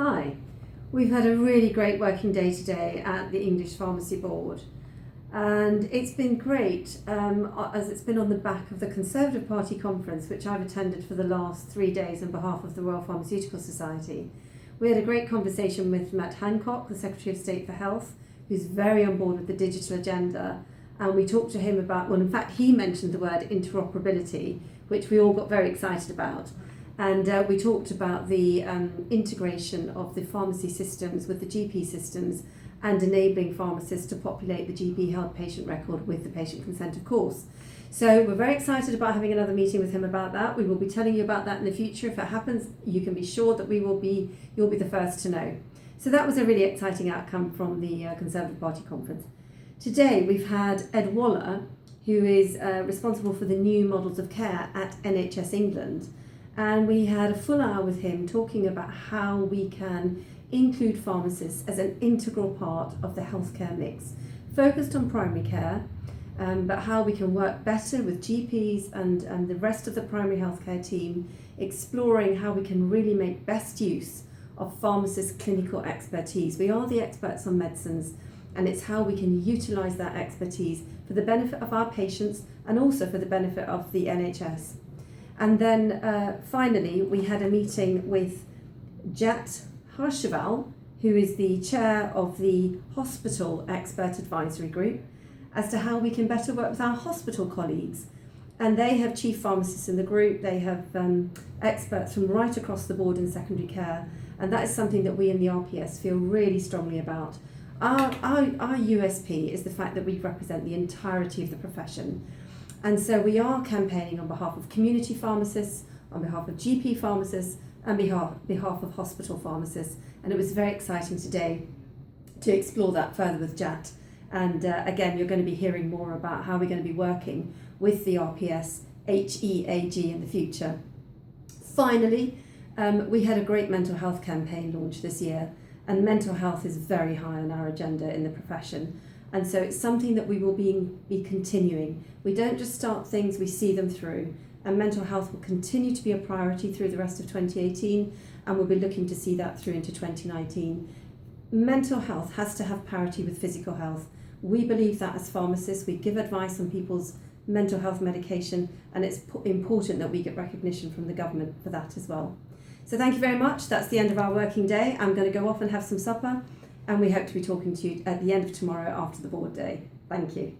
Hi, we've had a really great working day today at the English Pharmacy Board, and it's been great as it's been on the back of the Conservative Party conference, which I've attended for the last 3 days on behalf of the Royal Pharmaceutical Society. We had a great conversation with Matt Hancock, the Secretary of State for Health, who's very on board with the digital agenda, and we talked to him about, well, in fact, he mentioned the word interoperability, which we all got very excited about. And we talked about the integration of the pharmacy systems with the GP systems and enabling pharmacists to populate the GP held patient record with the patient consent, of course. So we're very excited about having another meeting with him about that. We will be telling you about that in the future. If it happens, you can be sure that you'll be the first to know. So that was a really exciting outcome from the Conservative Party conference. Today we've had Ed Waller, who is responsible for the new models of care at NHS England. And we had a full hour with him talking about how we can include pharmacists as an integral part of the healthcare mix, focused on primary care, but how we can work better with GPs and the rest of the primary healthcare team, exploring how we can really make best use of pharmacists' clinical expertise. We are the experts on medicines, and it's how we can utilise that expertise for the benefit of our patients and also for the benefit of the NHS. And then finally, we had a meeting with Jat Harshaval, who is the chair of the Hospital Expert Advisory Group, as to how we can better work with our hospital colleagues. And they have chief pharmacists in the group, they have experts from right across the board in secondary care, and that is something that we in the RPS feel really strongly about. Our USP is the fact that we represent the entirety of the profession. And so we are campaigning on behalf of community pharmacists, on behalf of GP pharmacists, and behalf of hospital pharmacists. And it was very exciting today to explore that further with Jat. And again, you're going to be hearing more about how we're going to be working with the RPS HEAG in the future. Finally, we had a great mental health campaign launch this year, and mental health is very high on our agenda in the profession. And so it's something that we will be continuing. We don't just start things, we see them through. And mental health will continue to be a priority through the rest of 2018, and we'll be looking to see that through into 2019. Mental health has to have parity with physical health. We believe that as pharmacists, we give advice on people's mental health medication, and it's important that we get recognition from the government for that as well. So thank you very much. That's the end of our working day. I'm going to go off and have some supper. And we hope to be talking to you at the end of tomorrow after the board day. Thank you.